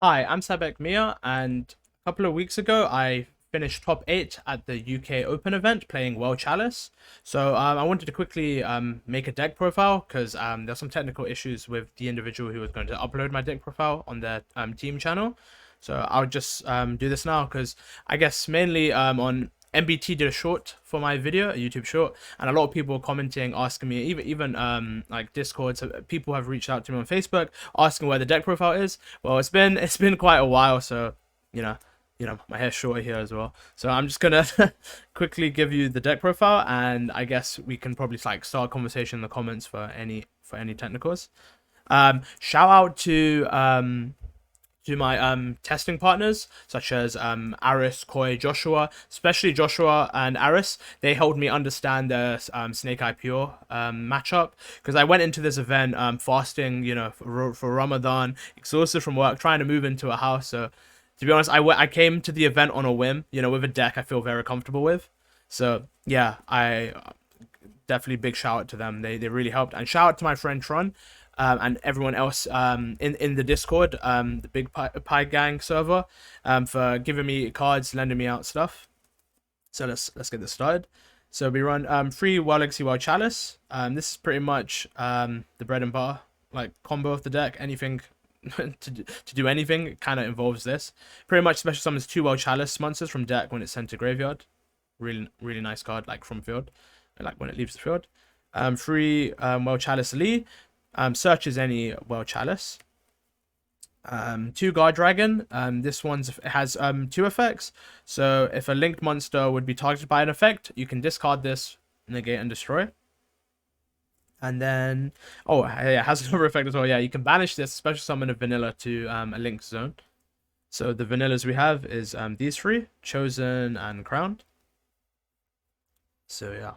Hi, I'm Sabeque Miah, and a couple of weeks ago I finished top 8 at the UK Open event playing well Chalice. So I wanted to quickly make a deck profile because there's some technical issues with the individual who was going to upload my deck profile on their team channel. So I'll just do this now because I guess mainly on MBT did a short for my video, a YouTube short, and a lot of people commenting, asking me, even like Discord, so people have reached out to me on Facebook asking where the deck profile is. Well, it's been quite a while, so you know, my hair's shorter here as well. So I'm just gonna quickly give you the deck profile, and I guess we can probably like start a conversation in the comments for any technicals. Shout out to my testing partners such as Aris, Koi, Joshua, especially Joshua and Aris. They helped me understand the Snake Eye Pure matchup because I went into this event fasting, for Ramadan, exhausted from work, trying to move into a house. So to be honest, I came to the event on a whim, with a deck I feel very comfortable with. So yeah, I definitely big shout out to them. They really helped, and shout out to my friend Tron, and everyone else in the Discord, the Big Pie Gang server, for giving me cards, lending me out stuff. So let's get this started. So we run free Wild Legacy Wild Chalice. This is pretty much the bread and butter like combo of the deck. Anything to do anything, it kind of involves this. Pretty much special summons 2 Wild Chalice monsters from deck when it's sent to graveyard. Really nice card, like from field, like when it leaves the field. Free Wild Chalice Lee. Searches any Wild Chalice. 2 Guard Dragon. This one has 2 effects. So if a linked monster would be targeted by an effect, you can discard this, negate, and destroy. And then, oh, yeah, it has another effect as well. Yeah, you can banish this special summon of vanilla to a linked zone. So the vanillas we have is these 3, Chosen and Crowned. So yeah.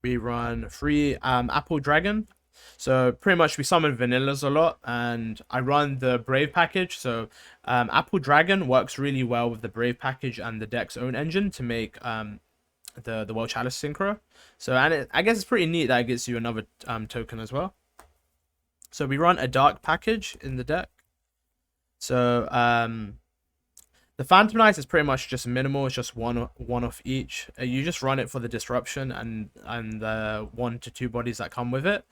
We run free Apple Dragon. So pretty much we summon vanillas a lot, and I run the Brave package. So Apple Dragon works really well with the Brave package and the deck's own engine to make the Wild Chalice Synchro. So I guess it's pretty neat that it gives you another token as well. So we run a Dark package in the deck. So the Phantom Knights is pretty much just minimal. It's just one of each. You just run it for the disruption and the 1 to 2 bodies that come with it.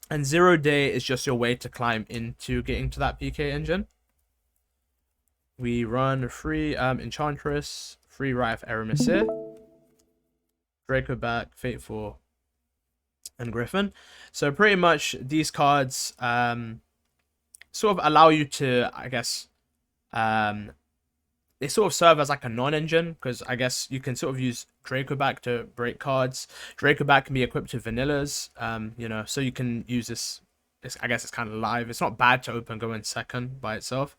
And 0 Day is just your way to climb into getting to that PK engine. We run free Enchantress, free Riot of Eramis, Draco back, Fateful, and Griffin. So pretty much these cards sort of allow you to, I guess, they sort of serve as like a non-engine because I guess you can sort of use Draco back to break cards. Draco back can be equipped to vanillas, so you can use this. I guess it's kind of live. It's not bad to open go in second by itself,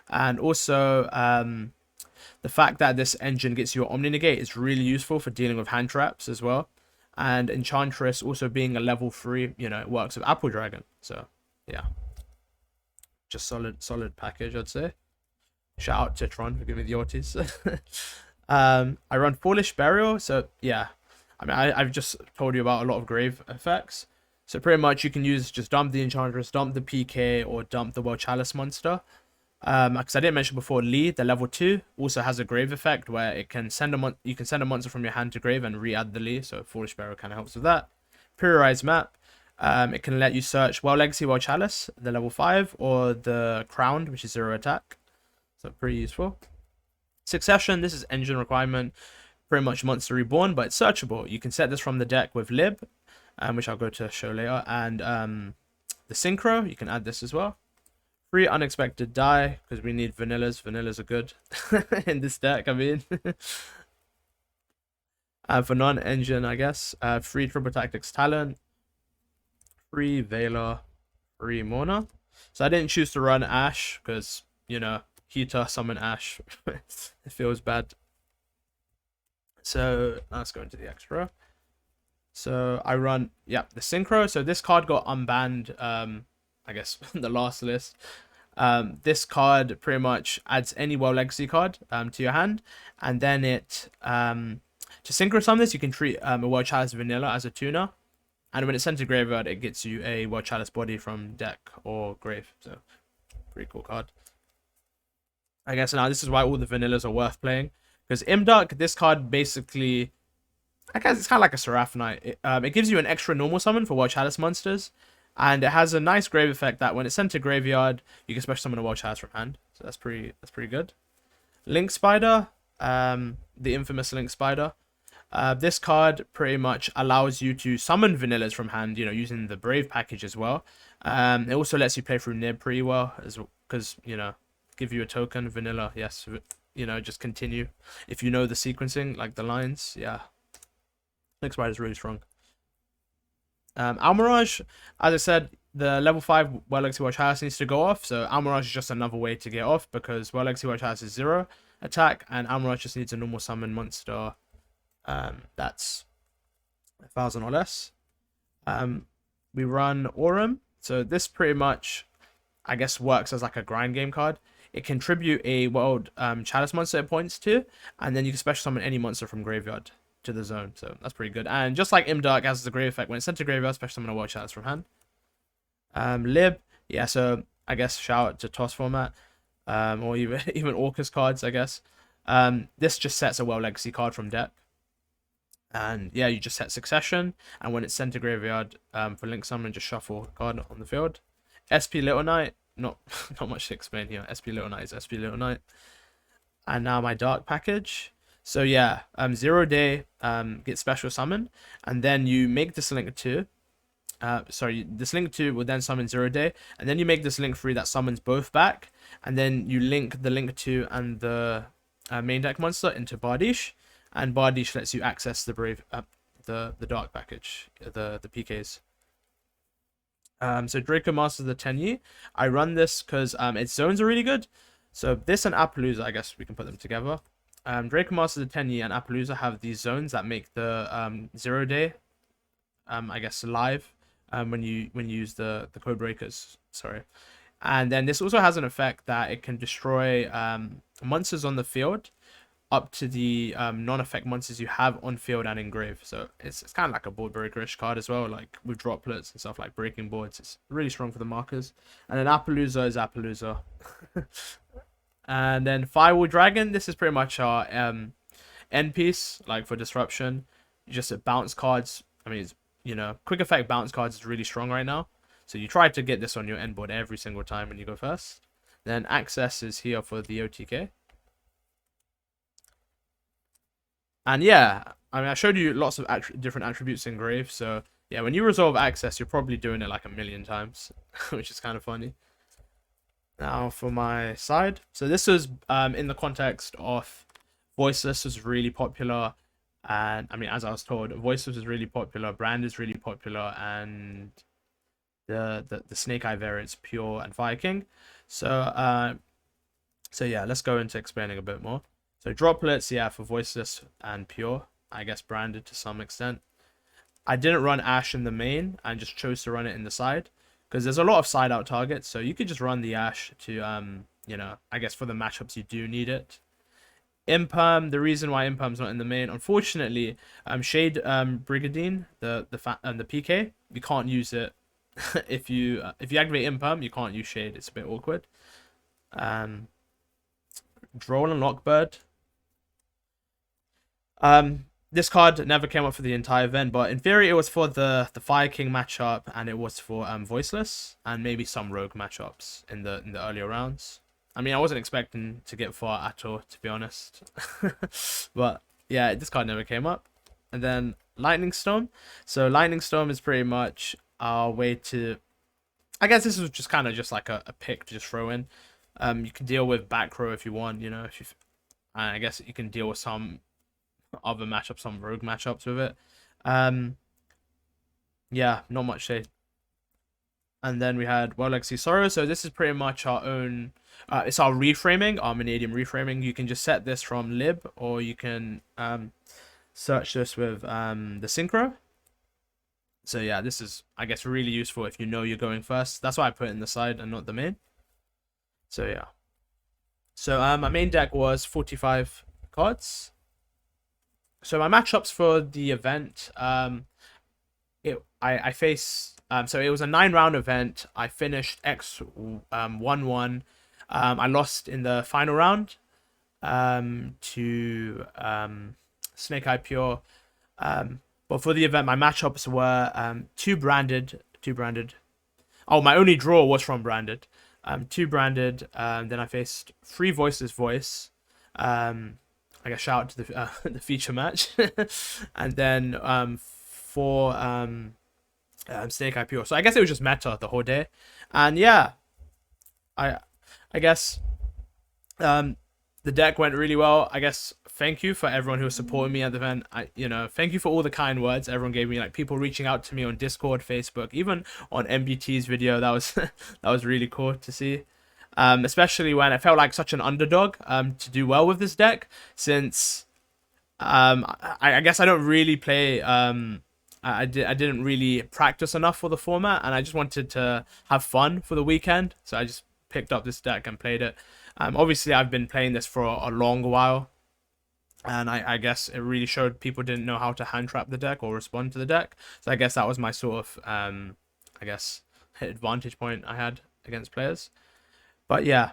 and also the fact that this engine gets you an Omni Negate is really useful for dealing with hand traps as well. And Enchantress also being a level 3, it works with Apple Dragon. So yeah, just solid package, I'd say. Shout out to Tron for giving me the Ortiz. I run Foolish Burial, so yeah. I mean, I've just told you about a lot of grave effects. So pretty much you can use just dump the Enchantress, dump the PK, or dump the Wild Chalice monster. Because I didn't mention before, Lee, the level 2, also has a grave effect where it can you can send a monster from your hand to grave and re-add the Lee. So Foolish Burial kind of helps with that. Periodize Map. It can let you search Wild Legacy, Wild Chalice, the level 5, or the Crowned, which is 0 attack. So pretty useful. Succession, this is engine requirement, pretty much Monster Reborn, but it's searchable. You can set this from the deck with Lib, which I'll go to show later, and the Synchro, you can add this as well. Free Unexpected Die, because we need vanillas. Vanillas are good in this deck, I mean. For non-engine, I guess, free Triple Tactics Talent, free Veiler, free Mona. So I didn't choose to run Ash, because, Heater, summon Ash. It feels bad. So let's go into the extra. So I run, the Synchro. So this card got unbanned, I guess, the last list. This card pretty much adds any Wild Legacy card to your hand. And then to Synchro summon this, you can treat a Wild Chalice Vanilla as a tuner. and when it's sent to graveyard, it gets you a World Chalice body from deck or grave. So pretty cool card. I guess now this is why all the vanillas are worth playing, because Imdark, this card basically, I guess it's kind of like a Seraphonite. It gives you an extra normal summon for World Chalice monsters, and it has a nice grave effect that when it's sent to graveyard, you can special summon a World Chalice from hand. So that's pretty good. Link Spider, the infamous Link Spider. This card pretty much allows you to summon vanillas from hand, using the Brave package as well. It also lets you play through Nib pretty well, because, give you a token, vanilla, yes, just continue. If you know the sequencing, like the lines, yeah. Link Spider is really strong. Almirage, as I said, the level 5 World Legacy World Chalice needs to go off, so Almirage is just another way to get off, because World Legacy World Chalice is 0 attack, and Almirage just needs a normal summon monster. That's 1,000 or less. We run Aurum, so this pretty much, I guess, works as like a grind game card. It can tribute a World Chalice monster it points to, and then you can special summon any monster from graveyard to the zone, so that's pretty good. And just like Imdark has the grave effect, when it's sent to graveyard, special summon a World Chalice from hand. Lib, yeah, so I guess shout out to Toss format, or even Orcus cards, I guess. This just sets a World Legacy card from deck. And yeah, you just set Succession, and when it's sent to graveyard, for Link Summon, just shuffle a card on the field. SP Little Knight, not much to explain here. SP Little Knight is SP Little Knight. And now my Dark package. So yeah, 0 day, get special summon, and then you make this Link 2. This Link 2 will then summon 0 day, and then you make this Link 3 that summons both back, and then you link the Link 2 and the main deck monster into Bardiche, and Bardiche lets you access the Brave, the Dark package, the PKs. So Draco Masters the Tenyi, I run this because its zones are really good. So this and Appaloosa, I guess we can put them together. Draco Masters the Tenyi and Appaloosa have these zones that make the 0 day, I guess, live when you use the code breakers. Sorry. And then this also has an effect that it can destroy monsters on the field up to the non-effect monsters you have on field and in grave. So it's kind of like a board breaker-ish card as well, like with droplets and stuff like breaking boards. It's really strong for the markers. And then Appaloosa is Appaloosa. And then Firewall Dragon, this is pretty much our end piece, like for disruption. You just bounce cards. I mean, it's, quick effect bounce cards is really strong right now. So you try to get this on your end board every single time when you go first. Then Access is here for the OTK. And yeah, I mean, I showed you lots of different attributes in Grave. So yeah, when you resolve Access, you're probably doing it like a million times, which is kind of funny. Now for my side. So this was in the context of Voiceless was really popular. And I mean, as I was told, Voiceless is really popular, Brand is really popular, and the Snake Eye variants, Pure and Fire King. So yeah, let's go into explaining a bit more. So droplets, yeah, for Voiceless and Pure, I guess branded to some extent. I didn't run Ash in the main, and just chose to run it in the side, because there's a lot of side out targets, so you could just run the Ash to, I guess for the matchups you do need it. Imperm, the reason why Imperm's not in the main, unfortunately, Shade Brigadine, the PK, you can't use it. if you activate Imperm, you can't use Shade. It's a bit awkward. Droll and Lockbird. This card never came up for the entire event, but in theory it was for the Fire King matchup, and it was for Voiceless and maybe some Rogue matchups in the earlier rounds. I mean, I wasn't expecting to get far at all, to be honest. But yeah, this card never came up. And then Lightning Storm. So Lightning Storm is pretty much our way to, I guess this was just kind of just like a pick to just throw in. You can deal with back row if you want, I guess you can deal with some other matchups, some rogue matchups with it. Yeah, not much to say. And then we had World Legacy Sorrow. So this is pretty much our own, it's our reframing, our Vanadium reframing. You can just set this from lib, or you can search this with the Synchro. So yeah, this is, I guess, really useful if you know you're going first. That's why I put it in the side and not the main. So yeah. So my main deck was 45 cards. So my matchups for the event, I faced so it was a 9 round event. I finished X 1-1. I lost in the final round to Snake Eye Pure. But for the event, my matchups were two branded. Oh, my only draw was from branded. Two branded. Then I faced Three Voices Voice. I guess shout out to the the feature match, and then for Snake Eye Pure. So I guess it was just meta the whole day, and yeah, I I guess the deck went really well. I guess thank you for everyone who was supporting me at the event. Thank you for all the kind words everyone gave me, like people reaching out to me on Discord, Facebook, even on MBT's video. That was that was really cool to see. Especially when I felt like such an underdog to do well with this deck, since I guess I don't really play I didn't really practice enough for the format, and I just wanted to have fun for the weekend, so I just picked up this deck and played it. Obviously I've been playing this for a long while, and I guess it really showed people didn't know how to hand trap the deck or respond to the deck, so I guess that was my sort of I guess advantage point I had against players. But yeah,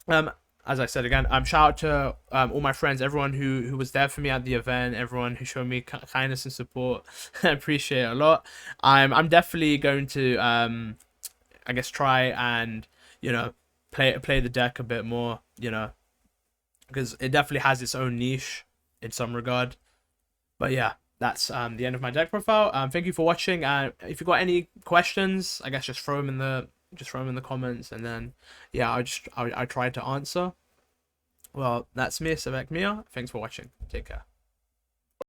as I said again, shout out to all my friends, everyone who was there for me at the event, everyone who showed me kindness and support. I appreciate it a lot. I'm definitely going to I guess try and play the deck a bit more, because it definitely has its own niche in some regard. But yeah, that's the end of my deck profile. Thank you for watching. If you got any questions, I guess just throw them in the comments, and then yeah, I try to answer. Well, that's me, Sabeque Miah. Thanks for watching. Take care.